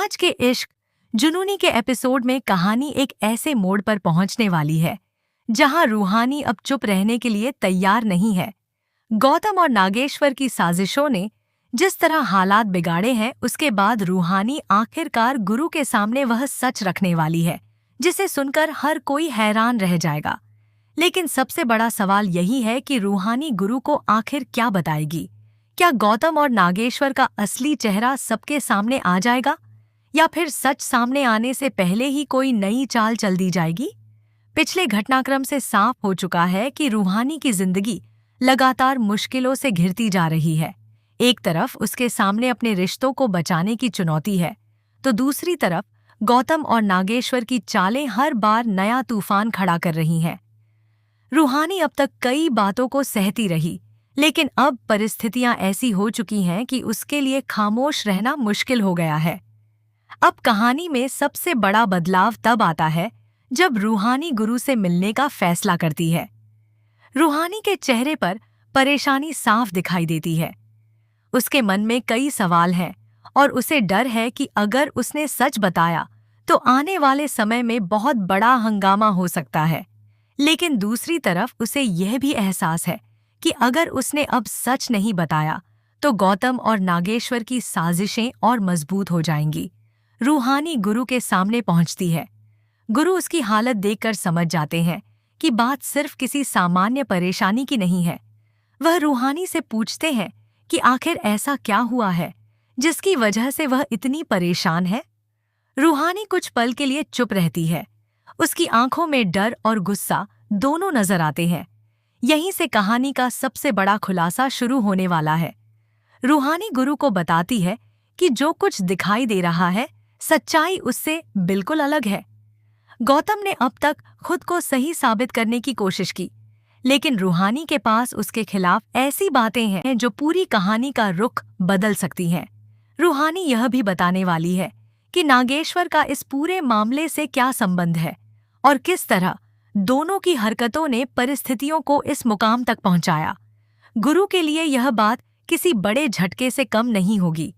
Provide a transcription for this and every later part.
आज के इश्क जुनूनी के एपिसोड में कहानी एक ऐसे मोड़ पर पहुंचने वाली है जहां रूहानी अब चुप रहने के लिए तैयार नहीं है। गौतम और नागेश्वर की साजिशों ने जिस तरह हालात बिगाड़े हैं, उसके बाद रूहानी आखिरकार गुरु के सामने वह सच रखने वाली है जिसे सुनकर हर कोई हैरान रह जाएगा। लेकिन सबसे बड़ा सवाल यही है कि रूहानी गुरु को आखिर क्या बताएगी। क्या गौतम और नागेश्वर का असली चेहरा सबके सामने आ जाएगा, या फिर सच सामने आने से पहले ही कोई नई चाल चल दी जाएगी। पिछले घटनाक्रम से साफ हो चुका है कि रूहानी की जिंदगी लगातार मुश्किलों से घिरती जा रही है। एक तरफ उसके सामने अपने रिश्तों को बचाने की चुनौती है, तो दूसरी तरफ गौतम और नागेश्वर की चालें हर बार नया तूफान खड़ा कर रही हैं। रूहानी अब तक कई बातों को सहती रही, लेकिन अब परिस्थितियां ऐसी हो चुकी हैं कि उसके लिए खामोश रहना मुश्किल हो गया है। अब कहानी में सबसे बड़ा बदलाव तब आता है जब रूहानी गुरु से मिलने का फैसला करती है। रूहानी के चेहरे पर परेशानी साफ दिखाई देती है। उसके मन में कई सवाल हैं और उसे डर है कि अगर उसने सच बताया तो आने वाले समय में बहुत बड़ा हंगामा हो सकता है। लेकिन दूसरी तरफ उसे यह भी एहसास है कि अगर उसने अब सच नहीं बताया तो गौतम और नागेश्वर की साजिशें और मजबूत हो जाएंगी। रूहानी गुरु के सामने पहुंचती है। गुरु उसकी हालत देखकर समझ जाते हैं कि बात सिर्फ किसी सामान्य परेशानी की नहीं है। वह रूहानी से पूछते हैं कि आखिर ऐसा क्या हुआ है जिसकी वजह से वह इतनी परेशान है। रूहानी कुछ पल के लिए चुप रहती है। उसकी आंखों में डर और गुस्सा दोनों नजर आते हैं। यहीं से कहानी का सबसे बड़ा खुलासा शुरू होने वाला है। रूहानी गुरु को बताती है कि जो कुछ दिखाई दे रहा है सच्चाई उससे बिल्कुल अलग है। गौतम ने अब तक खुद को सही साबित करने की कोशिश की, लेकिन रूहानी के पास उसके खिलाफ ऐसी बातें हैं जो पूरी कहानी का रुख बदल सकती हैं। रूहानी यह भी बताने वाली है कि नागेश्वर का इस पूरे मामले से क्या संबंध है और किस तरह दोनों की हरकतों ने परिस्थितियों को इस मुकाम तक पहुंचाया। गुरु के लिए यह बात किसी बड़े झटके से कम नहीं होगी।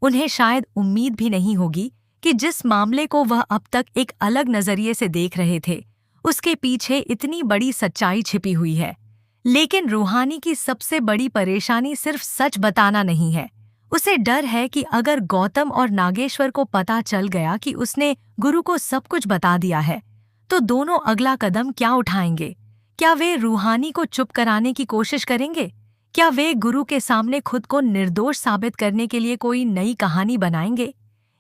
उन्हें शायद उम्मीद भी नहीं होगी कि जिस मामले को वह अब तक एक अलग नजरिए से देख रहे थे, उसके पीछे इतनी बड़ी सच्चाई छिपी हुई है। लेकिन रूहानी की सबसे बड़ी परेशानी सिर्फ सच बताना नहीं है। उसे डर है कि अगर गौतम और नागेश्वर को पता चल गया कि उसने गुरु को सब कुछ बता दिया है, तो दोनों अगला कदम क्या उठाएंगे। क्या वे रूहानी को चुप कराने की कोशिश करेंगे? क्या वे गुरु के सामने खुद को निर्दोष साबित करने के लिए कोई नई कहानी बनाएंगे,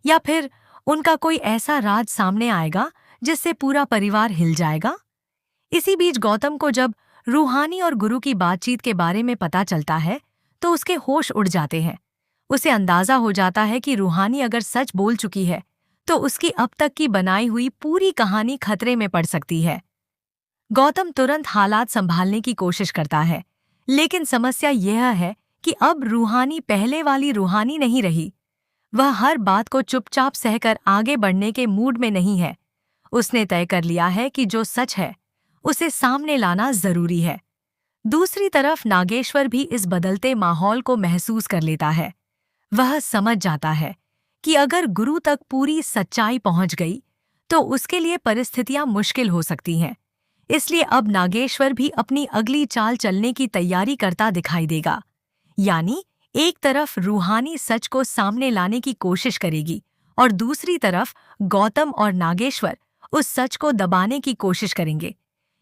या फिर उनका कोई ऐसा राज सामने आएगा जिससे पूरा परिवार हिल जाएगा? इसी बीच गौतम को जब रूहानी और गुरु की बातचीत के बारे में पता चलता है तो उसके होश उड़ जाते हैं। उसे अंदाजा हो जाता है कि रूहानी अगर सच बोल चुकी है तो उसकी अब तक की बनाई हुई पूरी कहानी खतरे में पड़ सकती है। गौतम तुरंत हालात संभालने की कोशिश करता है, लेकिन समस्या यह है कि अब रूहानी पहले वाली रूहानी नहीं रही। वह हर बात को चुपचाप सहकर आगे बढ़ने के मूड में नहीं है। उसने तय कर लिया है कि जो सच है उसे सामने लाना जरूरी है। दूसरी तरफ नागेश्वर भी इस बदलते माहौल को महसूस कर लेता है। वह समझ जाता है कि अगर गुरु तक पूरी सच्चाई पहुंच गई तो उसके लिए परिस्थितियां मुश्किल हो सकती हैं। इसलिए अब नागेश्वर भी अपनी अगली चाल चलने की तैयारी करता दिखाई देगा। यानी एक तरफ रूहानी सच को सामने लाने की कोशिश करेगी और दूसरी तरफ गौतम और नागेश्वर उस सच को दबाने की कोशिश करेंगे।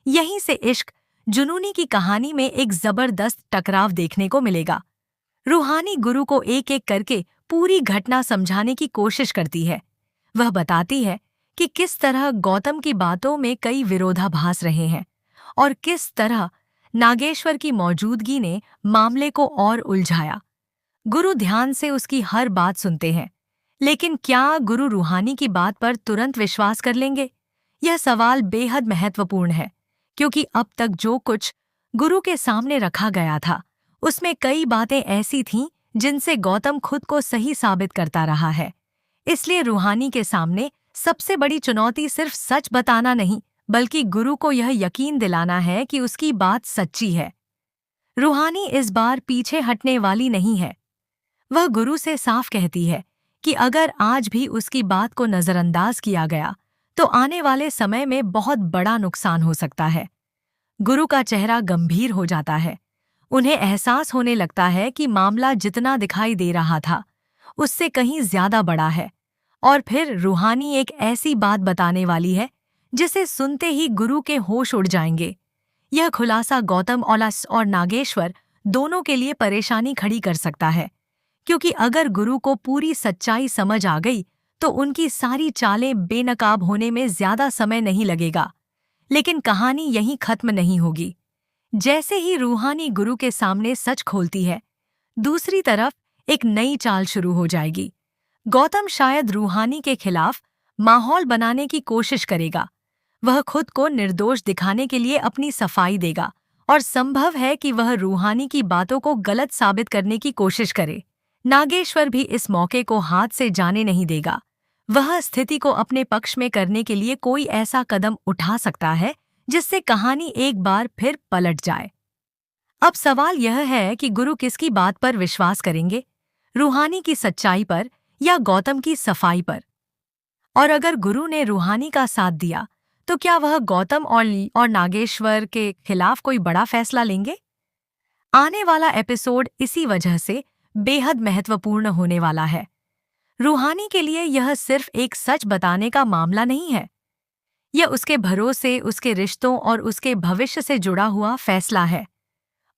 यहीं से इश्क जुनूनी की कहानी में एक जबरदस्त टकराव देखने को मिलेगा। रूहानी गुरु को एक एक करके पूरी घटना समझाने की कोशिश करती है। वह बताती है कि किस तरह गौतम की बातों में कई विरोधाभास रहे हैं और किस तरह नागेश्वर की मौजूदगी ने मामले को और उलझाया। गुरु ध्यान से उसकी हर बात सुनते हैं, लेकिन क्या गुरु रूहानी की बात पर तुरंत विश्वास कर लेंगे? यह सवाल बेहद महत्वपूर्ण है, क्योंकि अब तक जो कुछ गुरु के सामने रखा गया था उसमें कई बातें ऐसी थीं जिनसे गौतम खुद को सही साबित करता रहा है। इसलिए रूहानी के सामने सबसे बड़ी चुनौती सिर्फ सच बताना नहीं, बल्कि गुरु को यह यकीन दिलाना है कि उसकी बात सच्ची है। रूहानी इस बार पीछे हटने वाली नहीं है। वह गुरु से साफ कहती है कि अगर आज भी उसकी बात को नजरअंदाज किया गया तो आने वाले समय में बहुत बड़ा नुकसान हो सकता है। गुरु का चेहरा गंभीर हो जाता है। उन्हें एहसास होने लगता है कि मामला जितना दिखाई दे रहा था उससे कहीं ज्यादा बड़ा है। और फिर रूहानी एक ऐसी बात बताने वाली है जिसे सुनते ही गुरु के होश उड़ जाएंगे। यह खुलासा गौतम और नागेश्वर दोनों के लिए परेशानी खड़ी कर सकता है, क्योंकि अगर गुरु को पूरी सच्चाई समझ आ गई तो उनकी सारी चालें बेनकाब होने में ज्यादा समय नहीं लगेगा। लेकिन कहानी यहीं खत्म नहीं होगी। जैसे ही रूहानी गुरु के सामने सच खोलती है, दूसरी तरफ एक नई चाल शुरू हो जाएगी। गौतम शायद रूहानी के खिलाफ माहौल बनाने की कोशिश करेगा। वह खुद को निर्दोष दिखाने के लिए अपनी सफाई देगा और संभव है कि वह रूहानी की बातों को गलत साबित करने की कोशिश करे। नागेश्वर भी इस मौके को हाथ से जाने नहीं देगा। वह स्थिति को अपने पक्ष में करने के लिए कोई ऐसा कदम उठा सकता है जिससे कहानी एक बार फिर पलट जाए। अब सवाल यह है कि गुरु किसकी बात पर विश्वास करेंगे, रूहानी की सच्चाई पर या गौतम की सफाई पर। और अगर गुरु ने रूहानी का साथ दिया तो क्या वह गौतम और नागेश्वर के खिलाफ कोई बड़ा फैसला लेंगे? आने वाला एपिसोड इसी वजह से बेहद महत्वपूर्ण होने वाला है। रूहानी के लिए यह सिर्फ एक सच बताने का मामला नहीं है। यह उसके भरोसे, उसके रिश्तों और उसके भविष्य से जुड़ा हुआ फैसला है।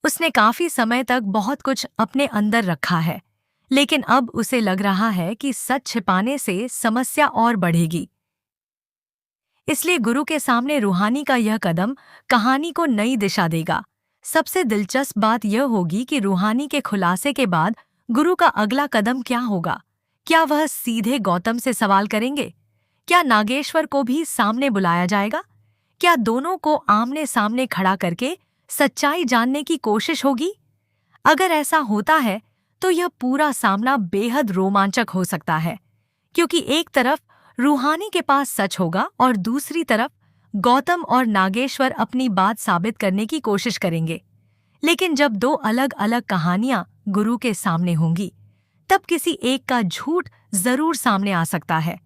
उसने काफी समय तक बहुत कुछ अपने अंदर रखा है, लेकिन अब उसे लग रहा है कि सच छिपाने से समस्या और बढ़ेगी। इसलिए गुरु के सामने रूहानी का यह कदम कहानी को नई दिशा देगा। सबसे दिलचस्प बात यह होगी कि रूहानी के खुलासे के बाद गुरु का अगला कदम क्या होगा। क्या वह सीधे गौतम से सवाल करेंगे? क्या नागेश्वर को भी सामने बुलाया जाएगा? क्या दोनों को आमने सामने खड़ा करके सच्चाई जानने की कोशिश होगी? अगर ऐसा होता है तो यह पूरा सामना बेहद रोमांचक हो सकता है, क्योंकि एक तरफ रूहानी के पास सच होगा और दूसरी तरफ गौतम और नागेश्वर अपनी बात साबित करने की कोशिश करेंगे। लेकिन जब दो अलग अलग कहानियां गुरु के सामने होंगी, तब किसी एक का झूठ जरूर सामने आ सकता है,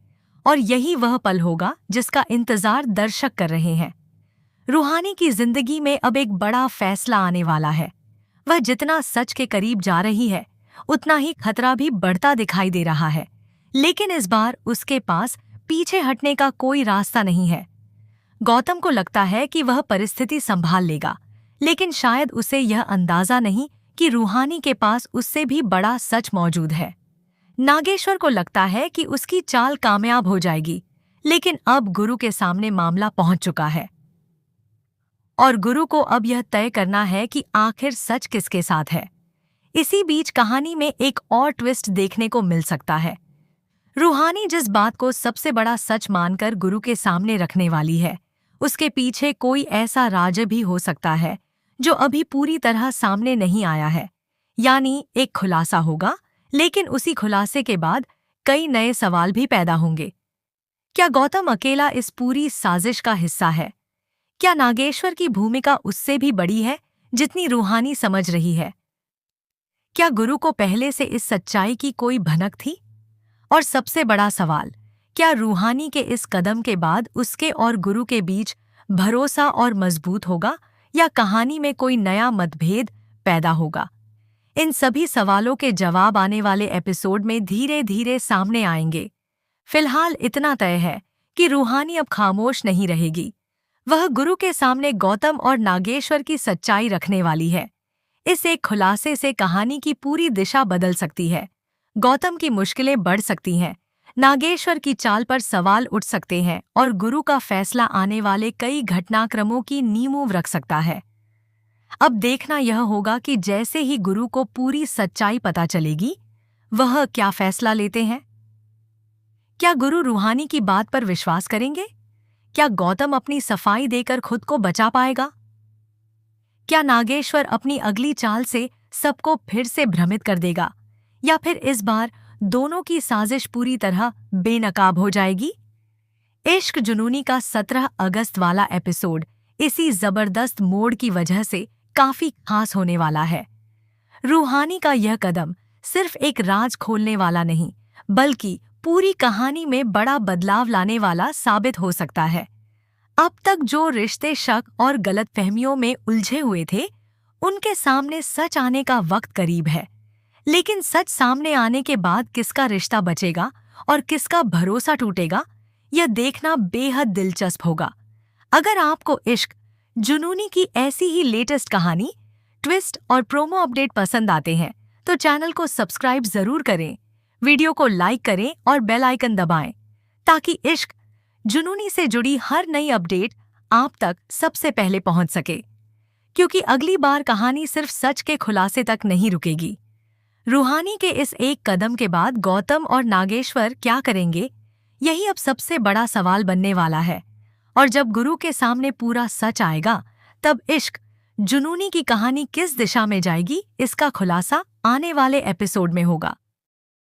और यही वह पल होगा जिसका इंतजार दर्शक कर रहे हैं। रूहानी की जिंदगी में अब एक बड़ा फैसला आने वाला है। वह जितना सच के करीब जा रही है, उतना ही खतरा भी बढ़ता दिखाई दे रहा है। लेकिन इस बार उसके पास पीछे हटने का कोई रास्ता नहीं है। गौतम को लगता है कि वह परिस्थिति संभाल लेगा, लेकिन शायद उसे यह अंदाजा नहीं कि रूहानी के पास उससे भी बड़ा सच मौजूद है। नागेश्वर को लगता है कि उसकी चाल कामयाब हो जाएगी, लेकिन अब गुरु के सामने मामला पहुंच चुका है और गुरु को अब यह तय करना है कि आखिर सच किसके साथ है। इसी बीच कहानी में एक और ट्विस्ट देखने को मिल सकता है। रूहानी जिस बात को सबसे बड़ा सच मानकर गुरु के सामने रखने वाली है, उसके पीछे कोई ऐसा राज भी हो सकता है जो अभी पूरी तरह सामने नहीं आया है। यानी एक खुलासा होगा, लेकिन उसी खुलासे के बाद कई नए सवाल भी पैदा होंगे। क्या गौतम अकेला इस पूरी साजिश का हिस्सा है? क्या नागेश्वर की भूमिका उससे भी बड़ी है जितनी रूहानी समझ रही है? क्या गुरु को पहले से इस सच्चाई की कोई भनक थी? और सबसे बड़ा सवाल, क्या रूहानी के इस कदम के बाद उसके और गुरु के बीच भरोसा और मजबूत होगा, या कहानी में कोई नया मतभेद पैदा होगा? इन सभी सवालों के जवाब आने वाले एपिसोड में धीरे धीरे सामने आएंगे। फिलहाल इतना तय है कि रूहानी अब खामोश नहीं रहेगी। वह गुरु के सामने गौतम और नागेश्वर की सच्चाई रखने वाली है। इस एक खुलासे से कहानी की पूरी दिशा बदल सकती है। गौतम की मुश्किलें बढ़ सकती हैं, नागेश्वर की चाल पर सवाल उठ सकते हैं और गुरु का फैसला आने वाले कई घटनाक्रमों की नींव रख सकता है। अब देखना यह होगा कि जैसे ही गुरु को पूरी सच्चाई पता चलेगी, वह क्या फैसला लेते हैं। क्या गुरु रूहानी की बात पर विश्वास करेंगे? क्या गौतम अपनी सफाई देकर खुद को बचा पाएगा? क्या नागेश्वर अपनी अगली चाल से सबको फिर से भ्रमित कर देगा, या फिर इस बार दोनों की साजिश पूरी तरह बेनकाब हो जाएगी? इश्क जुनूनी का 17 अगस्त वाला एपिसोड इसी जबरदस्त मोड़ की वजह से काफी खास होने वाला है। रूहानी का यह कदम सिर्फ एक राज खोलने वाला नहीं, बल्कि पूरी कहानी में बड़ा बदलाव लाने वाला साबित हो सकता है। अब तक जो रिश्ते शक और गलतफहमियों में उलझे हुए थे, उनके सामने सच आने का वक्त करीब है। लेकिन सच सामने आने के बाद किसका रिश्ता बचेगा और किसका भरोसा टूटेगा, यह देखना बेहद दिलचस्प होगा। अगर आपको इश्क जुनूनी की ऐसी ही लेटेस्ट कहानी, ट्विस्ट और प्रोमो अपडेट पसंद आते हैं तो चैनल को सब्सक्राइब जरूर करें, वीडियो को लाइक करें और बेल आइकन दबाएं ताकि इश्क जुनूनी से जुड़ी हर नई अपडेट आप तक सबसे पहले पहुंच सके। क्योंकि अगली बार कहानी सिर्फ सच के खुलासे तक नहीं रुकेगी। रूहानी के इस एक कदम के बाद गौतम और नागेश्वर क्या करेंगे, यही अब सबसे बड़ा सवाल बनने वाला है। और जब गुरु के सामने पूरा सच आएगा, तब इश्क जुनूनी की कहानी किस दिशा में जाएगी, इसका खुलासा आने वाले एपिसोड में होगा।